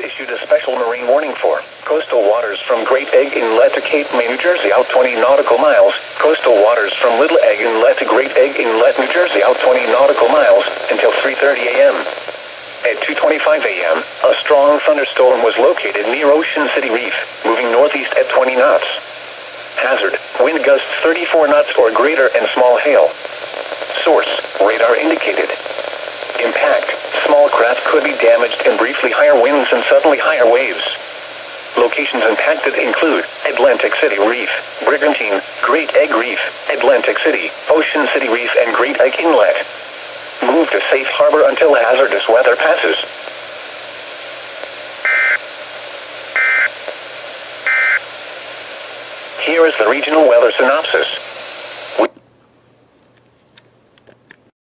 issued a special marine warning for coastal waters from Great Egg Inlet to Cape May, New Jersey, out 20 nautical miles. Coastal waters from Little Egg Inlet to Great Egg Inlet, New Jersey, out 20 nautical miles until 3:30 a.m. At 2:25 a.m., a strong thunderstorm was located near Ocean City Reef, moving northeast at 20 knots. Hazard, wind gusts 34 knots or greater and small hail. Source, radar indicated. Impact, small craft could be damaged and briefly higher winds and suddenly higher waves. Locations impacted include Atlantic City Reef, Brigantine, Great Egg Reef, Atlantic City, Ocean City Reef, and Great Egg Inlet. Move to safe harbor until hazardous weather passes. Here is the regional weather synopsis.